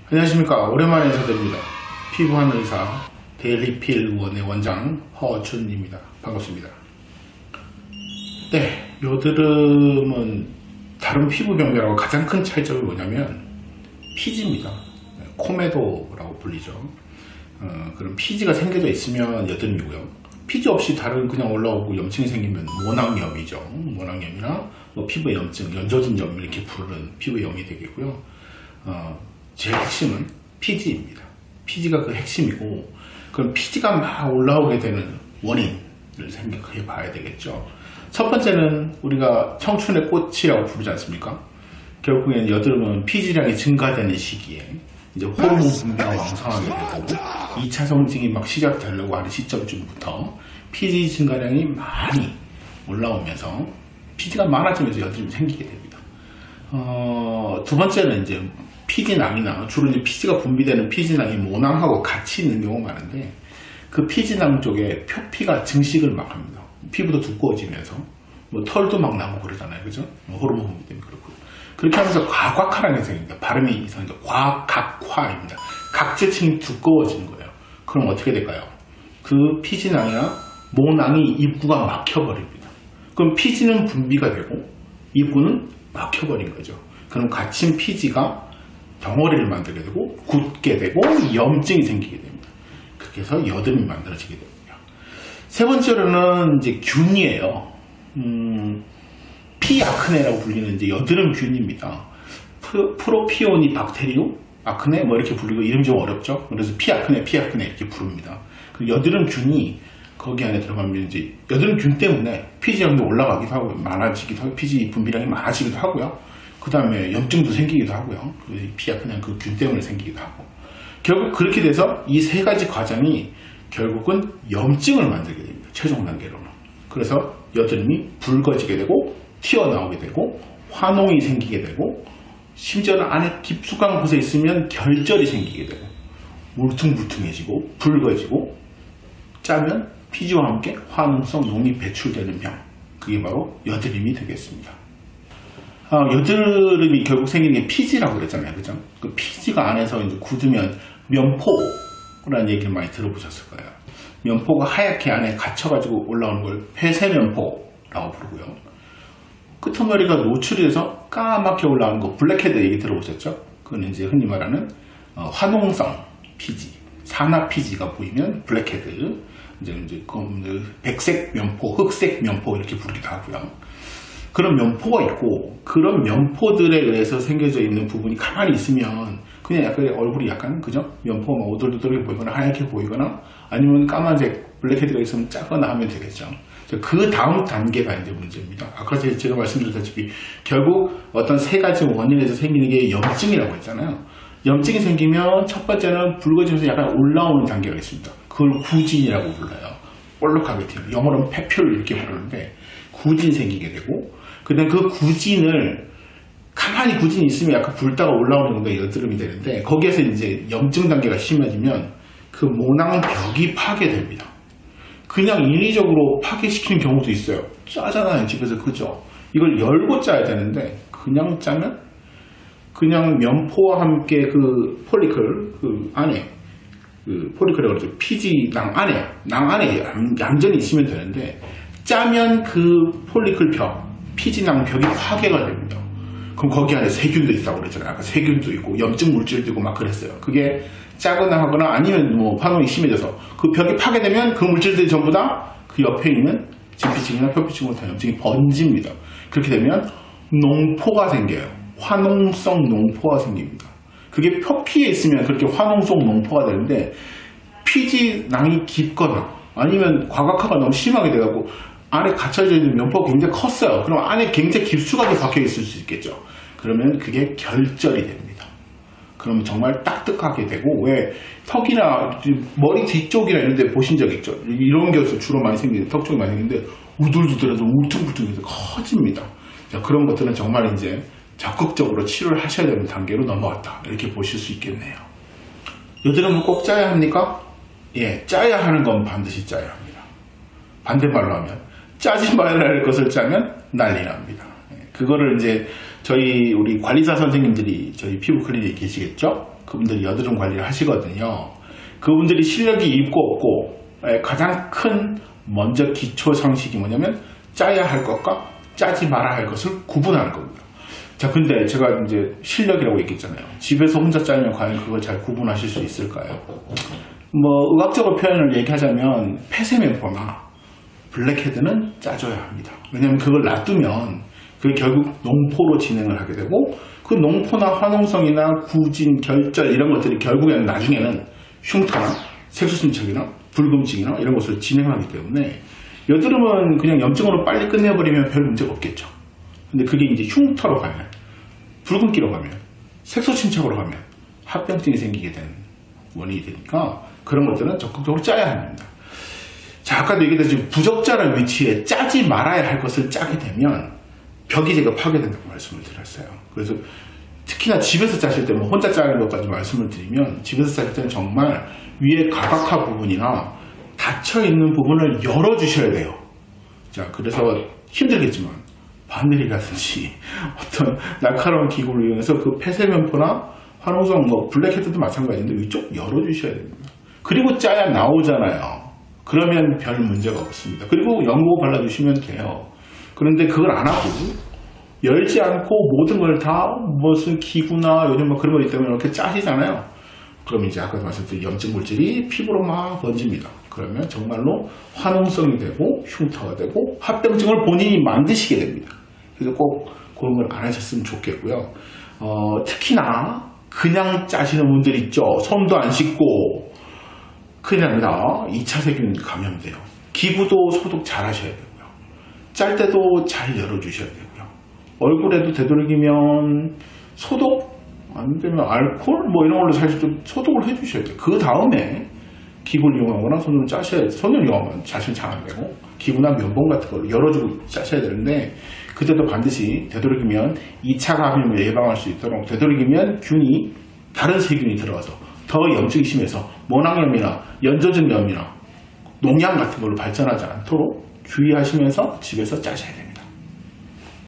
안녕하십니까. 오랜만에 인사드립니다. 피부하는 의사 데일리필원의 원장 허준입니다. 반갑습니다. 네, 요드름은 다른 피부병들하고 가장 큰 차이점이 뭐냐면 피지입니다. 코메도라고 불리죠. 그럼 피지가 생겨져 있으면 여드름이고요. 피지 없이 다른 그냥 올라오고 염증이 생기면 모낭염이죠. 모낭염이나 뭐 피부 염증, 연조진 염 이렇게 부르는 피부염이 되겠고요. 제일 핵심은 피지입니다. 피지가 그 핵심이고, 그럼 피지가 막 올라오게 되는 원인을 생각해 봐야 되겠죠. 첫 번째는 우리가 청춘의 꽃이라고 부르지 않습니까? 결국엔 여드름은 피지량이 증가되는 시기에 이제 호르몬 분비가 왕성하게 되고 2차 성징이 막 시작되려고 하는 시점쯤부터 피지 증가량이 많이 올라오면서 피지가 많아지면서 여드름이 생기게 됩니다. 두 번째는 이제 피지낭이나 주로 이제 피지가 분비되는 피지낭이 모낭하고 같이 있는 경우가 많은데, 그 피지낭 쪽에 표피가 증식을 막 합니다. 피부도 두꺼워지면서 뭐 털도 막 나고 그러잖아요, 그죠? 호르몬 분비 때문에 그렇고. 그렇게 하면서 과각화라는 게 생깁니다. 발음이 이상한데 과각화입니다. 각재층이 두꺼워지는 거예요. 그럼 어떻게 될까요? 그 피지낭이나 모낭이 입구가 막혀버립니다. 그럼 피지는 분비가 되고 입구는 막혀버린 거죠. 그럼 갇힌 피지가 덩어리를 만들게 되고 굳게 되고 염증이 생기게 됩니다. 그렇게 해서 여드름이 만들어지게 됩니다. 세 번째로는 이제 균이에요. 피아크네라고 불리는 이제 여드름 균입니다. 프로피오니 박테리움 아크네 뭐 이렇게 불리고 이름이 좀 어렵죠. 그래서 피아크네 이렇게 부릅니다. 그 여드름 균이 거기 안에 들어가면 이제 여드름 균 때문에 피지량도 올라가기도 하고 많아지기도 하고 피지 분비량이 많아지기도 하고요. 그 다음에 염증도 생기기도 하고요. 피아크네 그 균 때문에 생기기도 하고, 결국 그렇게 돼서 이 세 가지 과정이 결국은 염증을 만들게 됩니다. 최종 단계로는. 그래서 여드름이 붉어지게 되고 튀어나오게 되고 화농이 생기게 되고, 심지어는 안에 깊숙한 곳에 있으면 결절이 생기게 되고 울퉁불퉁해지고 붉어지고 짜면 피지와 함께 화농성 농이 배출되는 병, 그게 바로 여드름이 되겠습니다. 여드름이 결국 생기는 게 피지라고 그랬잖아요, 그죠? 그 피지가 안에서 이제 굳으면 면포라는 얘기를 많이 들어보셨을 거예요. 면포가 하얗게 안에 갇혀가지고 올라오는 걸 폐쇄면포라고 부르고요. 끄트머리가 노출이 돼서 까맣게 올라오는 거 블랙헤드 얘기 들어보셨죠? 그건 이제 흔히 말하는 화농성 피지, 산화 피지가 보이면 블랙헤드, 이제 백색 면포, 흑색 면포 이렇게 부르기도 하고요. 그런 면포가 있고, 그런 면포들에 의해서 생겨져 있는 부분이 가만히 있으면 그냥 약간 얼굴이 약간, 그죠? 면포가 오돌도돌하게 보이거나 하얗게 보이거나 아니면 까만색 블랙헤드가 있으면 작거나 하면 되겠죠. 그 다음 단계가 이제 문제입니다. 아까 제가 말씀드렸다시피 결국 어떤 세 가지 원인에서 생기는 게 염증이라고 했잖아요. 염증이 생기면 첫 번째는 붉어지면서 약간 올라오는 단계가 있습니다. 그걸 구진이라고 불러요. 볼록하게 튀는, 영어로는 페퓰 이렇게 부르는데 구진 생기게 되고, 그다음에 그 구진을 가만히 구진이 있으면 약간 붉다가 올라오는 게 여드름이 되는데, 거기에서 이제 염증 단계가 심해지면 그 모낭벽이 파괴됩니다. 그냥 인위적으로 파괴시키는 경우도 있어요. 짜잖아요, 집에서, 그죠? 이걸 열고 짜야 되는데 그냥 짜면 그냥 면포와 함께 그 폴리클 그 안에, 그 폴리클이라고 그러죠. 피지 낭 안에 얌전히 있으면 되는데, 짜면 그 폴리클 벽, 피지낭 벽이 파괴가 됩니다. 그럼 거기 안에 세균도 있다고 그랬잖아요. 아까 세균도 있고 염증 물질도 있고 막 그랬어요. 그게 짜거나 하거나 아니면 뭐 화농이 심해져서 그 벽이 파괴되면 그 물질들이 전부 다 그 옆에 있는 진피층이나 표피층으로 다 염증이 번집니다. 그렇게 되면 농포가 생겨요. 화농성 농포가 생깁니다. 그게 표피에 있으면 그렇게 화농성 농포가 되는데, 피지낭이 깊거나 아니면 과각화가 너무 심하게 돼가지고 안에 갇혀져 있는 면포가 굉장히 컸어요. 그럼 안에 굉장히 깊숙하게 박혀 있을 수 있겠죠. 그러면 그게 결절이 됩니다. 그러면 정말 딱딱하게 되고, 왜 턱이나 머리 뒤쪽이나 이런 데 보신 적 있죠? 이런 게 주로 많이 생기는데, 턱 쪽이 많이 생기는데 우둘두둘해서 울퉁불퉁해서 커집니다. 자, 그런 것들은 정말 이제 적극적으로 치료를 하셔야 되는 단계로 넘어왔다, 이렇게 보실 수 있겠네요. 여드름은 꼭 짜야 합니까? 예, 짜야 하는 건 반드시 짜야 합니다. 반대말로 하면 짜지 말아야 할 것을 짜면 난리 납니다. 그거를 이제 우리 관리사 선생님들이 저희 피부 클리닉에 계시겠죠? 그분들이 여드름 관리를 하시거든요. 그분들이 실력이 있고 없고 가장 큰 먼저 기초 상식이 뭐냐면 짜야 할 것과 짜지 말아야 할 것을 구분하는 겁니다. 자, 근데 제가 이제 실력이라고 얘기했잖아요. 집에서 혼자 짜면 과연 그걸 잘 구분하실 수 있을까요? 뭐 의학적으로 표현을 얘기하자면 폐쇄면포나 블랙헤드는 짜줘야 합니다. 왜냐하면 그걸 놔두면 그게 결국 농포로 진행을 하게 되고 그 농포나 화농성이나 구진, 결절 이런 것들이 결국에는 나중에는 흉터나 색소순착이나 붉음증이나 이런 것을 진행하기 때문에 여드름은 그냥 염증으로 빨리 끝내버리면 별 문제가 없겠죠. 근데 그게 이제 흉터로 가면, 붉은기로 가면, 색소침착으로 가면 합병증이 생기게 되는 원인이 되니까 그런 것들은 적극적으로 짜야 합니다. 자, 아까도 얘기했듯이 부적절한 위치에 짜지 말아야 할 것을 짜게 되면 벽이제가 파괴된다고 말씀을 드렸어요. 그래서 특히나 집에서 짜실 때, 뭐 혼자 짜는 것까지 말씀을 드리면 집에서 짜실 때는 정말 위에 가각화 부분이나 닫혀있는 부분을 열어주셔야 돼요. 자, 그래서 힘들겠지만 바늘이라든지 어떤 날카로운 기구를 이용해서 그 폐쇄면포나 화농성, 뭐 블랙헤드도 마찬가지인데 위쪽 열어주셔야 됩니다. 그리고 짜야 나오잖아요. 그러면 별 문제가 없습니다. 그리고 연고 발라주시면 돼요. 그런데 그걸 안 하고 열지 않고 모든 걸 다 무슨 기구나 요즘 뭐 그런 거 때문에 이렇게 짜시잖아요. 그럼 이제 아까도 말씀드린 염증 물질이 피부로 막 번집니다. 그러면 정말로 화농성이 되고 흉터가 되고 합병증을 본인이 만드시게 됩니다. 그래서 꼭 그런 걸 안 하셨으면 좋겠고요. 특히나 그냥 짜시는 분들 있죠. 손도 안 씻고 큰일 납니다. 2차 세균 감염돼요. 기부도 소독 잘 하셔야 되고요. 짤 때도 잘 열어주셔야 되고요. 얼굴에도 되도록이면 소독 안 되면 알코올 뭐 이런 걸로 사실 좀 소독을 해주셔야 돼요. 그 다음에 기구를 이용하거나 손으로 짜셔야 돼요. 손을 이용하면 자신 잘 안 되고 기구나 면봉 같은 걸로 열어주고 짜셔야 되는데 그때도 반드시 되도록이면 2차 감염을 예방할 수 있도록 되도록이면 균이 다른 세균이 들어가서 더 염증이 심해서 모낭염이나 연조증염이나 농양 같은 걸로 발전하지 않도록 주의하시면서 집에서 짜셔야 됩니다.